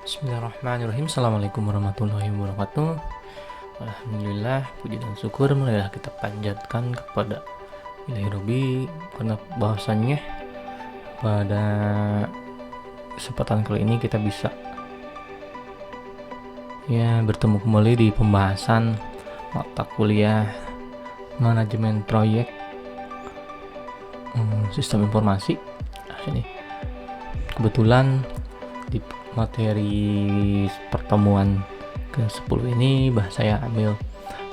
Bismillahirrahmanirrahim. Assalamualaikum warahmatullahi wabarakatuh. Alhamdulillah, puji dan syukur marilah kita panjatkan kepada Ilahi Robbi, karena bahwasannya pada kesempatan kali ini kita bisa bertemu kembali di pembahasan mata kuliah manajemen proyek sistem informasi. Ini kebetulan di materi pertemuan ke-10 ini saya ambil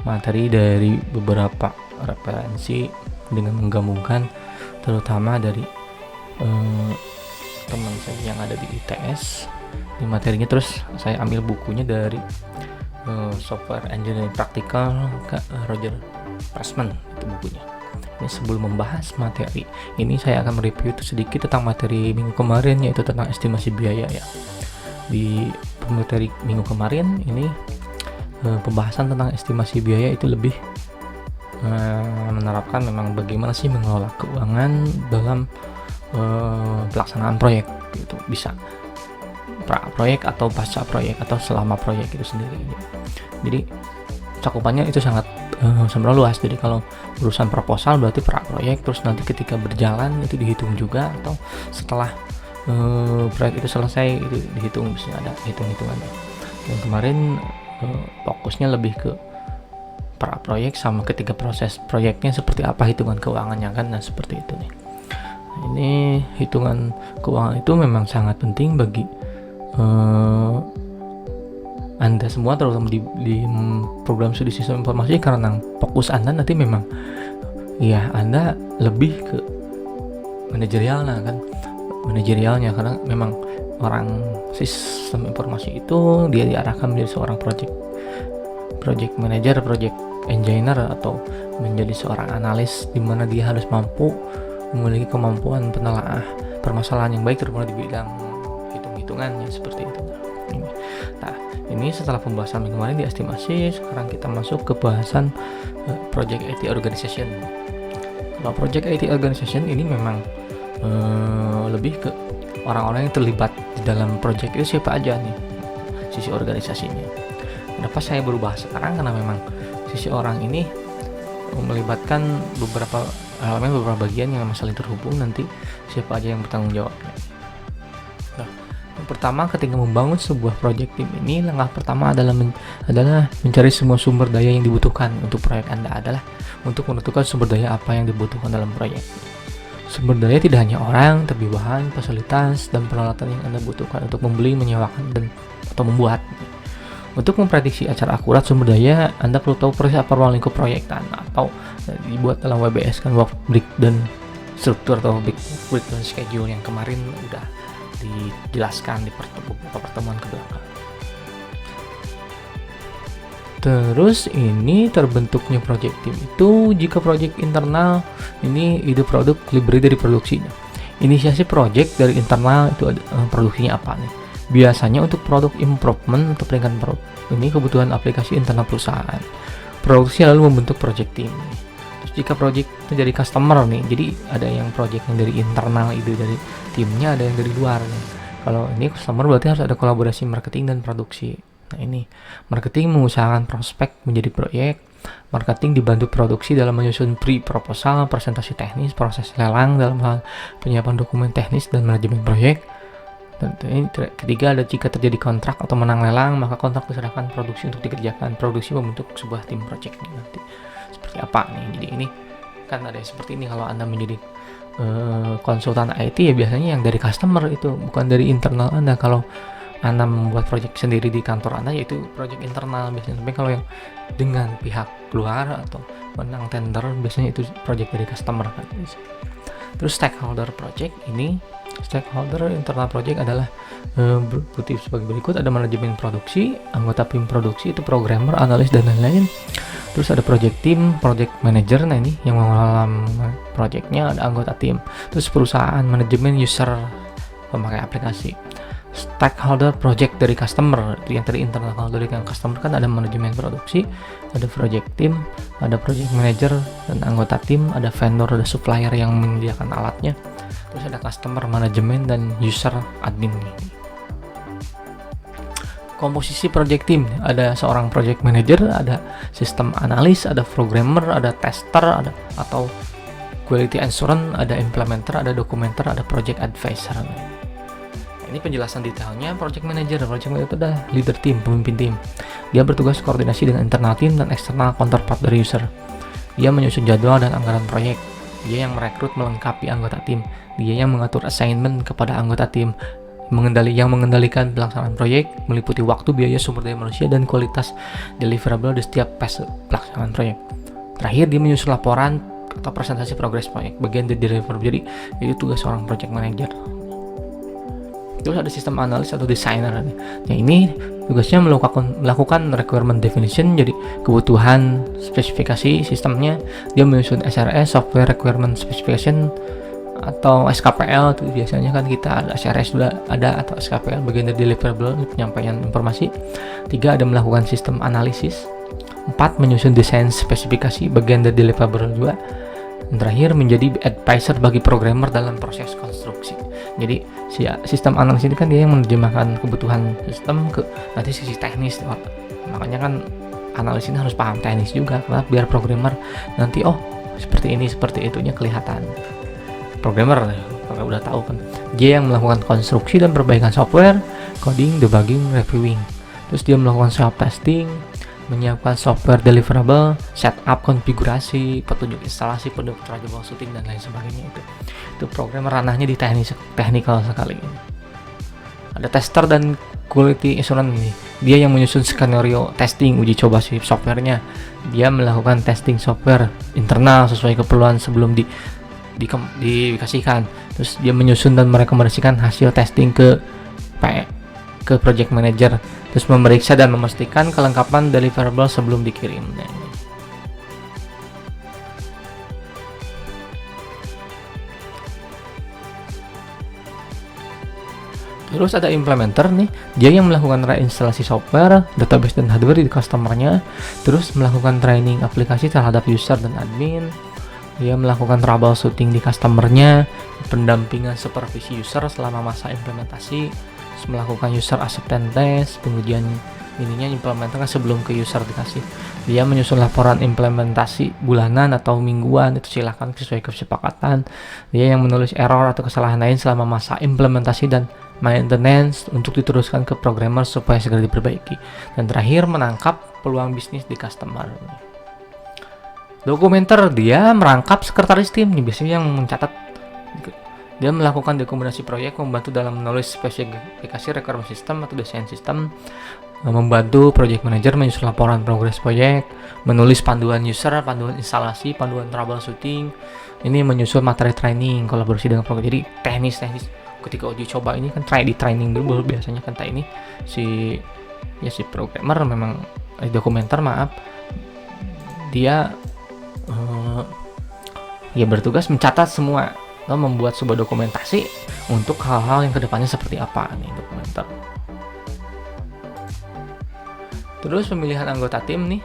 materi dari beberapa referensi dengan menggabungkan terutama dari teman saya yang ada di ITS di materinya, terus saya ambil bukunya dari Software Engineering Practical Roger Pressman, itu bukunya. Ini sebelum membahas materi ini saya akan mereview sedikit tentang materi minggu kemarin, yaitu tentang estimasi biaya ya. Di materi minggu kemarin ini pembahasan tentang estimasi biaya itu lebih menerapkan memang bagaimana sih mengelola keuangan dalam pelaksanaan proyek, itu bisa pra proyek atau pasca proyek atau selama proyek itu sendiri. Jadi cakupannya itu sangat luas. Jadi kalau urusan proposal berarti pra proyek, terus nanti ketika berjalan itu dihitung juga, atau setelah proyek itu selesai itu dihitung, bisa ada hitung-hitungannya. Dan kemarin fokusnya lebih ke pra proyek sama ketika proses proyeknya seperti apa hitungan keuangannya kan. Nah seperti itu nih. Ini hitungan keuangan itu memang sangat penting bagi Anda semua, terutama di program studi sistem informasi, karena fokus Anda nanti memang Anda lebih ke manajerialnya, karena memang orang sistem informasi itu dia diarahkan menjadi seorang project manager, project engineer, atau menjadi seorang analis, di mana dia harus mampu memiliki kemampuan penelaah permasalahan yang baik, terutama di bidang hitung-hitungannya seperti itu. Nah, ini setelah pembahasan kemarin di estimasi, sekarang kita masuk ke bahasan project IT organization. Kalau project IT organization ini memang lebih ke orang-orang yang terlibat di dalam project itu siapa aja nih, sisi organisasinya. Kenapa saya baru bahas sekarang? Karena memang sisi orang ini melibatkan beberapa elemen, beberapa bagian yang saling terhubung, nanti siapa aja yang bertanggung jawabnya. Nah, yang pertama ketika membangun sebuah project tim ini, langkah pertama adalah mencari semua sumber daya yang dibutuhkan untuk proyek Anda, adalah untuk menentukan sumber daya apa yang dibutuhkan dalam proyek. Sumber daya tidak hanya orang, tapi bahan, fasilitas, dan peralatan yang Anda butuhkan untuk membeli, menyewakan, atau membuat. Untuk memprediksi acara akurat sumber daya, Anda perlu tahu persis apa ruang lingkup proyek atau dibuat dalam WBS kan, work breakdown struktur atau breakdown schedule yang kemarin udah dijelaskan di beberapa pertemuan ke belakang. Terus ini terbentuknya project team itu jika project internal ini ide produk library dari produksinya. Inisiasi project dari internal itu produksinya apa nih? Biasanya untuk produk improvement atau peringatan produk ini kebutuhan aplikasi internal perusahaan. Produksi lalu membentuk project team. Terus jika project itu dari customer nih, jadi ada yang project yang dari internal ide dari timnya, ada yang dari luar nih. Kalau ini customer berarti harus ada kolaborasi marketing dan produksi. Nah ini marketing mengusahakan prospek menjadi proyek, marketing dibantu produksi dalam menyusun pre-proposal, presentasi teknis, proses lelang dalam hal penyiapan dokumen teknis dan manajemen proyek. Dan ini ketiga, ada jika terjadi kontrak atau menang lelang, maka kontrak diserahkan produksi untuk dikerjakan. Produksi membentuk sebuah tim project nih, nanti seperti apa nih. Jadi ini kan ada seperti ini. Kalau Anda menjadi konsultan IT ya biasanya yang dari customer, itu bukan dari internal Anda. Kalau Anda membuat project sendiri di kantor Anda, yaitu project internal biasanya. Tapi kalau yang dengan pihak luar atau menang tender, biasanya itu project dari customer kan. Terus stakeholder project ini, stakeholder internal project adalah berputih sebagai berikut. Ada manajemen produksi, anggota tim produksi itu programmer, analis, dan lain-lain. Terus ada project team, project manager, nah ini yang mengelola projectnya, ada anggota tim. Terus perusahaan, manajemen, user, pemakai aplikasi. Stakeholder project dari customer, yang dari internal. Kalau dari customer kan ada manajemen produksi, ada project team, ada project manager dan anggota tim, ada vendor, ada supplier yang menyediakan alatnya, terus ada customer, manajemen, dan user, admin. komposisi project team. Ada seorang project manager, ada sistem analis, ada programmer, ada tester, ada atau quality assurance, ada implementer, ada dokumenter, ada project advisor. Ini penjelasan detailnya project manager. Project manager itu adalah leader tim, pemimpin tim. Dia bertugas koordinasi dengan internal tim dan eksternal counterpart dari user. Dia menyusun jadwal dan anggaran proyek. Dia yang merekrut melengkapi anggota tim. Dia yang mengatur assignment kepada anggota tim. Yang mengendalikan pelaksanaan proyek, meliputi waktu, biaya, sumber daya manusia, dan kualitas deliverable di setiap fase pelaksanaan proyek. Terakhir, dia menyusun laporan atau presentasi progres proyek, bagian dari deliverable. Jadi, itu tugas seorang project manager. Terus ada sistem analis atau designer. Yang ini tugasnya melakukan requirement definition, jadi kebutuhan spesifikasi sistemnya. Dia menyusun SRS, software requirement specification, atau SKPL. Itu biasanya kan kita ada SRS juga ada, atau SKPL bagian dari deliverable, penyampaian informasi. 3, ada melakukan sistem analisis. 4, menyusun desain spesifikasi, bagian dari deliverable juga. Dan terakhir, menjadi advisor bagi programmer dalam proses konstruksi. Jadi si sistem analisis ini kan dia yang menerjemahkan kebutuhan sistem ke nanti sisi teknis. Makanya kan analis ini harus paham teknis juga, karena biar programmer nanti seperti ini seperti itunya kelihatan. Programmer udah tahu kan, dia yang melakukan konstruksi dan perbaikan software, coding, debugging, reviewing. Terus dia melakukan self testing, menyiapkan software deliverable, setup, konfigurasi, petunjuk instalasi, petunjuk troubleshooting, dan lain sebagainya. Itu program ranahnya di technical sekali. Ada tester dan quality assurance nih. Dia yang menyusun skenario testing, uji coba si softwarenya. Dia melakukan testing software internal sesuai keperluan sebelum dikasihkan. Terus dia menyusun dan merekomendasikan hasil testing ke project manager. Terus memeriksa dan memastikan kelengkapan deliverable sebelum dikirim. Terus ada implementer nih, dia yang melakukan reinstalasi software, database dan hardware di customernya. Terus melakukan training aplikasi terhadap user dan admin. Dia melakukan troubleshooting di customernya, pendampingan supervisi user selama masa implementasi, melakukan user acceptance test, pengujian implementasikan sebelum ke user dikasih. Dia menyusun laporan implementasi bulanan atau mingguan, itu silakan sesuai kesepakatan. Dia yang menulis error atau kesalahan lain selama masa implementasi dan maintenance untuk diteruskan ke programmer supaya segera diperbaiki. Dan terakhir, menangkap peluang bisnis di customer. Dokumenter, dia merangkap sekretaris tim, biasanya yang mencatat. Dia melakukan dokumentasi proyek, membantu dalam menulis spesifikasi requirement system atau desain sistem, membantu project manager menyusun laporan progres proyek, menulis panduan user, panduan instalasi, panduan troubleshooting. Ini menyusun materi training, kolaborasi dengan program. Jadi teknis. Ketika uji coba ini kan di training dulu biasanya kan ini si programmer memang dokumenter dia bertugas mencatat semua, membuat sebuah dokumentasi untuk hal-hal yang kedepannya seperti apa nih dokumenter. Terus pemilihan anggota tim nih,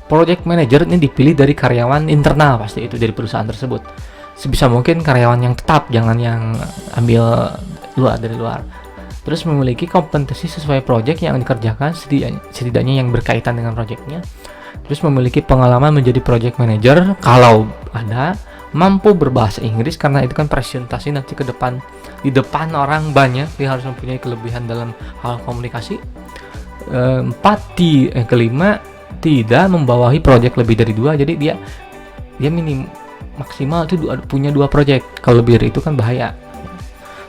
project manager ini dipilih dari karyawan internal, pasti itu dari perusahaan tersebut. Sebisa mungkin karyawan yang tetap, jangan yang ambil dari luar. Terus memiliki kompetensi sesuai project yang dikerjakan, setidaknya yang berkaitan dengan projectnya. Terus memiliki pengalaman menjadi project manager, kalau ada, mampu berbahasa Inggris karena itu kan presentasi nanti di depan orang banyak, dia harus mempunyai kelebihan dalam hal komunikasi. Kelima, tidak membawahi project lebih dari 2, jadi dia maksimal itu punya 2 project, kalau lebih dari itu kan bahaya.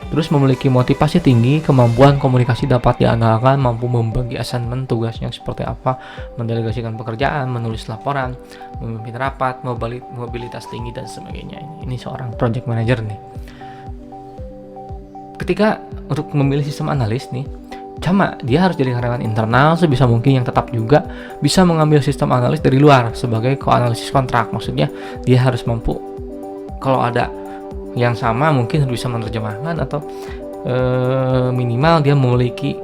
Terus memiliki motivasi tinggi, kemampuan komunikasi dapat diandalkan, mampu membagi assignment tugasnya seperti apa, mendelegasikan pekerjaan, menulis laporan, memimpin rapat, mobilitas tinggi dan sebagainya. Ini seorang project manager nih. Ketika untuk memilih sistem analis nih, dia harus jadi karyawan internal, sebisa mungkin yang tetap juga bisa mengambil sistem analis dari luar sebagai co-analisis kontrak. Maksudnya dia harus mampu, kalau ada yang sama mungkin harus bisa menerjemahkan, atau minimal dia memiliki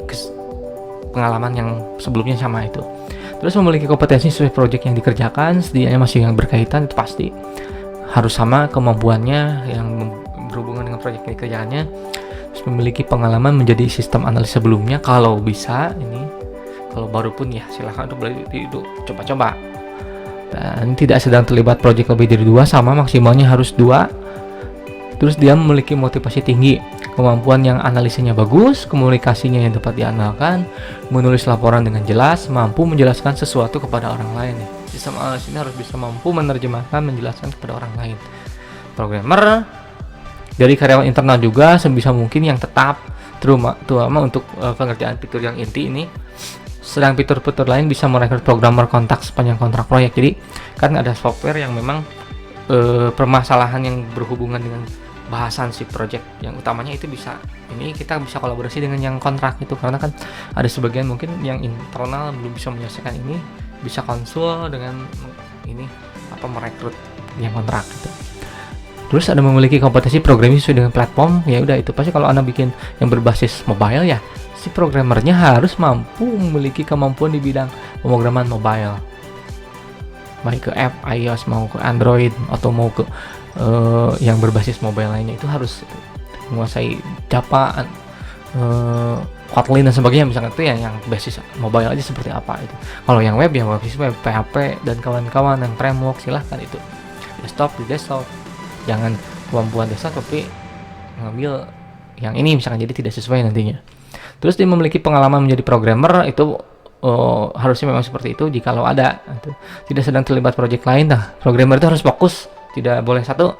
pengalaman yang sebelumnya sama itu. Terus memiliki kompetensi sesuai project yang dikerjakan, setidaknya masih yang berkaitan, itu pasti harus sama kemampuannya yang berhubungan dengan project yang dikerjakannya. memiliki pengalaman menjadi sistem analis sebelumnya kalau bisa. Ini kalau baru pun ya silahkan untuk coba-coba. Dan tidak sedang terlibat proyek lebih dari 2, sama maksimalnya harus 2. Terus dia memiliki motivasi tinggi, kemampuan yang analisanya bagus, komunikasinya yang dapat diandalkan, menulis laporan dengan jelas, mampu menjelaskan sesuatu kepada orang lain. Sistem analis ini harus bisa mampu menerjemahkan, menjelaskan kepada orang lain. Programmer dari karyawan internal juga sebisa mungkin yang tetap, terutama untuk pengerjaan fitur yang inti ini. Sedang fitur-fitur lain bisa merekrut programmer kontak sepanjang kontrak proyek. Jadi kan ada software yang memang permasalahan yang berhubungan dengan bahasan si project yang utamanya itu bisa, ini kita bisa kolaborasi dengan yang kontrak itu, karena kan ada sebagian mungkin yang internal belum bisa menyelesaikan ini, bisa konsul dengan ini merekrut yang kontrak gitu. Terus ada memiliki kompetensi programming sesuai dengan platform, ya udah itu pasti kalau Anda bikin yang berbasis mobile ya si programmernya harus mampu memiliki kemampuan di bidang pemrograman mobile, baik ke app iOS mau ke Android atau mau ke yang berbasis mobile lainnya, itu harus menguasai Java, Kotlin dan sebagainya misalkan, itu yang basis mobile aja seperti apa itu. Kalau yang web ya basis web, PHP dan kawan-kawan, yang framework silahkan itu di desktop, jangan kemampuan desktop tapi ngambil yang ini misalkan, jadi tidak sesuai nantinya. Terus dia memiliki pengalaman menjadi programmer, itu harusnya memang seperti itu jikalau ada itu. Tidak sedang terlibat proyek lain. Nah, programmer itu harus fokus, tidak boleh satu,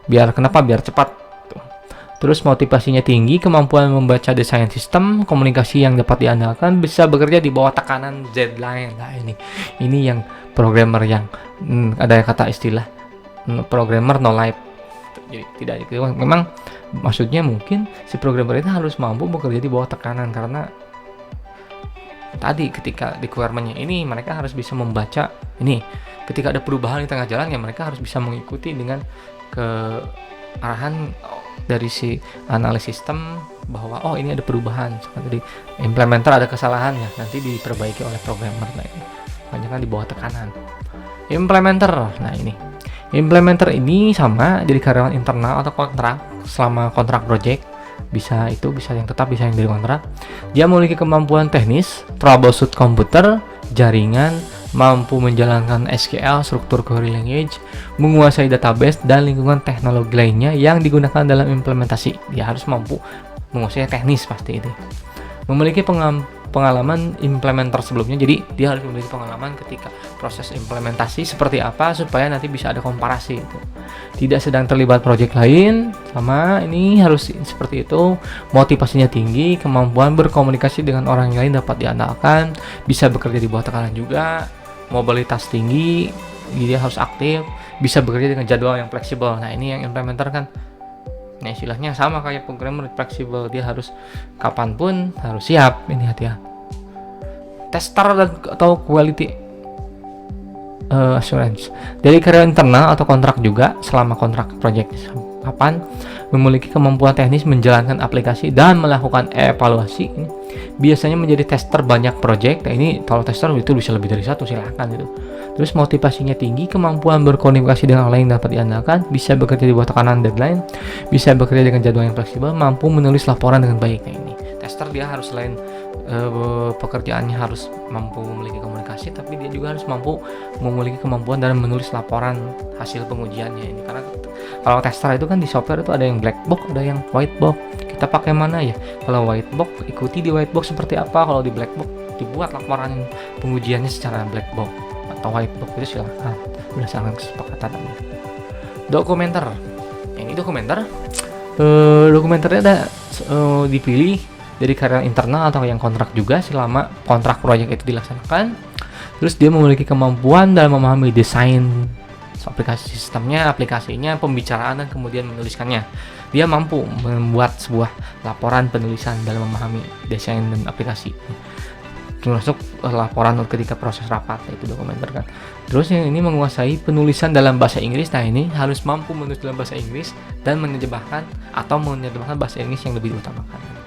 biar cepat tuh. Terus motivasinya tinggi, kemampuan membaca desain sistem, komunikasi yang dapat diandalkan, bisa bekerja di bawah tekanan deadline. Nah ini yang programmer yang ada kata istilah programmer no life. Jadi tidak, memang maksudnya mungkin si programmer itu harus mampu bekerja di bawah tekanan, karena tadi ketika requirement-nya ini mereka harus bisa membaca ini, ketika ada perubahan di tengah jalan ya mereka harus bisa mengikuti dengan ke arahan dari si analis sistem bahwa ini ada perubahan, jadi implementer ada kesalahan ya nanti diperbaiki oleh programmer. Nah ini banyak kan di bawah tekanan. Implementer ini sama jadi karyawan internal atau kontrak selama kontrak project, bisa yang tetap, bisa yang dari kontrak. Dia memiliki kemampuan teknis, troubleshoot komputer, jaringan, mampu menjalankan SQL, struktur query language, menguasai database dan lingkungan teknologi lainnya yang digunakan dalam implementasi. Dia harus mampu menguasai teknis pasti itu. Memiliki pengalaman implementer sebelumnya, jadi dia harus memiliki pengalaman ketika proses implementasi seperti apa supaya nanti bisa ada komparasi itu. Tidak sedang terlibat proyek lain, sama ini harus seperti itu. Motivasinya tinggi, kemampuan berkomunikasi dengan orang lain dapat diandalkan, bisa bekerja di bawah tekanan juga, mobilitas tinggi, dia harus aktif, bisa bekerja dengan jadwal yang fleksibel. Nah ini yang implementer kan, nah istilahnya sama kayak programmer, fleksibel, dia harus kapanpun harus siap. Ini hati-hati. Tester atau quality assurance dari karyawan internal atau kontrak juga selama kontrak project kapan, memiliki kemampuan teknis menjalankan aplikasi dan melakukan evaluasi. Ini biasanya menjadi tester banyak project. Nah ini kalau tester itu bisa lebih dari satu, silahkan itu. Terus motivasinya tinggi, kemampuan berkomunikasi dengan orang lain dapat diandalkan, bisa bekerja di bawah tekanan deadline, bisa bekerja dengan jadwal yang fleksibel, mampu menulis laporan dengan baik. Nah ini tester dia harus selain pekerjaannya harus mampu memiliki komunikasi, tapi dia juga harus mampu memiliki kemampuan dalam menulis laporan hasil pengujiannya ini. Karena kalau tester itu kan di software itu ada yang black box, ada yang white box. Kita pakai mana ya? Kalau white box, ikuti di white box seperti apa. Kalau di black box, dibuat laporan pengujiannya secara black box atau white box, itu silakan berdasarkan kesepakatan. Dokumenter. Ini dokumenternya ada dipilih dari karyawan internal atau yang kontrak juga selama kontrak proyek itu dilaksanakan. Terus dia memiliki kemampuan dalam memahami desain aplikasi sistemnya, aplikasinya, pembicaraan, dan kemudian menuliskannya. Dia mampu membuat sebuah laporan penulisan dalam memahami desain dan aplikasi, termasuk laporan ketika proses rapat, itu dokumenter kan. Terus yang ini menguasai penulisan dalam bahasa Inggris. Nah ini harus mampu menulis dalam bahasa Inggris dan menerjemahkan bahasa Inggris yang lebih diutamakan.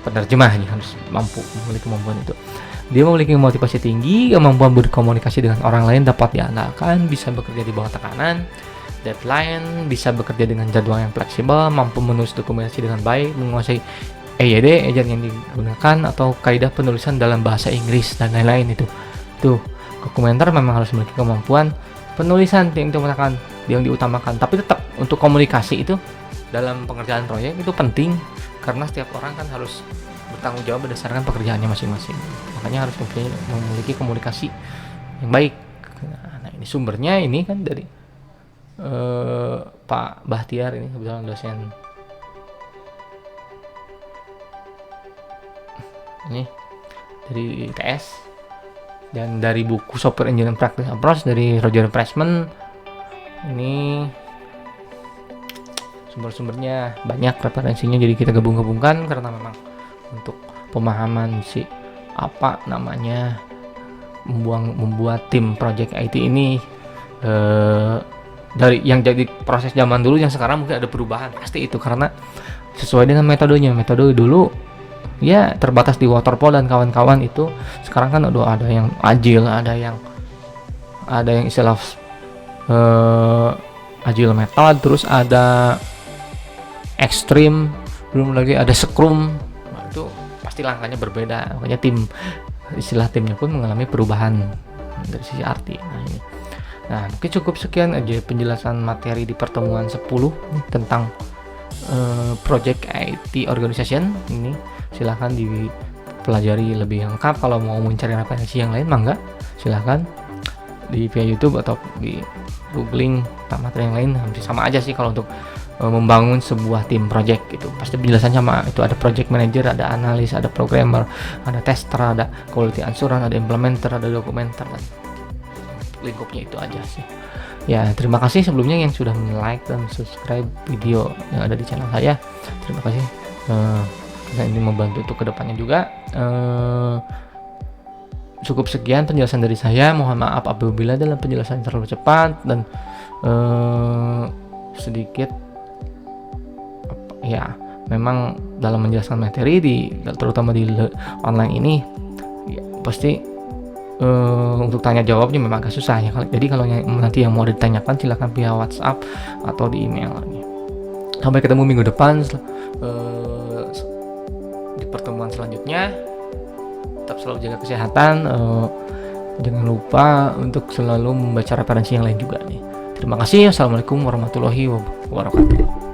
Penerjemahnya harus mampu memiliki kemampuan itu. Dia memiliki motivasi tinggi, kemampuan berkomunikasi dengan orang lain dapat diandalkan, bisa bekerja di bawah tekanan deadline, bisa bekerja dengan jadwal yang fleksibel, mampu menulis dokumentasi dengan baik, menguasai EYD, ejaan yang digunakan, atau kaidah penulisan dalam bahasa Inggris dan lain-lain itu. Tuh, dokumenter memang harus memiliki kemampuan penulisan yang diutamakan, tapi tetap untuk komunikasi itu dalam pengerjaan proyek itu penting, karena setiap orang kan harus bertanggung jawab berdasarkan pekerjaannya masing-masing. Makanya harus memiliki komunikasi yang baik. Nah, ini sumbernya ini kan dari Pak Bahtiar, ini kebetulan dosen ini dari ITS, dan dari buku Software Engineering Practice Approach dari Roger Pressman. Ini sumber-sumbernya banyak, referensinya, jadi kita gabung-gabungkan karena memang untuk pemahaman apa namanya membuat tim project IT ini dari yang jadi proses zaman dulu yang sekarang mungkin ada perubahan, pasti itu karena sesuai dengan metodenya. Metode dulu ya terbatas di waterfall dan kawan-kawan, itu sekarang kan udah ada yang agile, ada yang istilah agile method, terus ada extreme, belum lagi ada scrum. Nah, itu pasti langkahnya berbeda, makanya istilah timnya pun mengalami perubahan dari sisi arti. Nah, mungkin cukup sekian aja penjelasan materi di pertemuan 10 tentang project IT organization ini. Silahkan dipelajari lebih lengkap. Kalau mau mencari referensi yang lain, mangga silahkan di via YouTube atau di googling materi yang lain. Hampir sama aja sih kalau untuk membangun sebuah tim project gitu. Pasti penjelasannya sama. Itu ada project manager, ada analis, ada programmer, ada tester, ada quality assurance, ada implementer, ada dokumenter, dan lingkupnya itu aja sih. Ya, terima kasih sebelumnya yang sudah like dan subscribe video yang ada di channel saya. Terima kasih. Nah, ini membantu untuk kedepannya juga. Cukup sekian penjelasan dari saya. Mohon maaf apabila dalam penjelasan terlalu cepat dan sedikit ya, memang dalam menjelaskan materi terutama di online ini ya, pasti untuk tanya jawabnya memang agak susah ya. Jadi kalau nanti yang mau ditanyakan silahkan via WhatsApp atau di email. Sampai ketemu minggu depan di pertemuan selanjutnya. Tetap selalu jaga kesehatan, jangan lupa untuk selalu membaca referensi yang lain juga nih. Terima kasih. Assalamualaikum warahmatullahi wabarakatuh.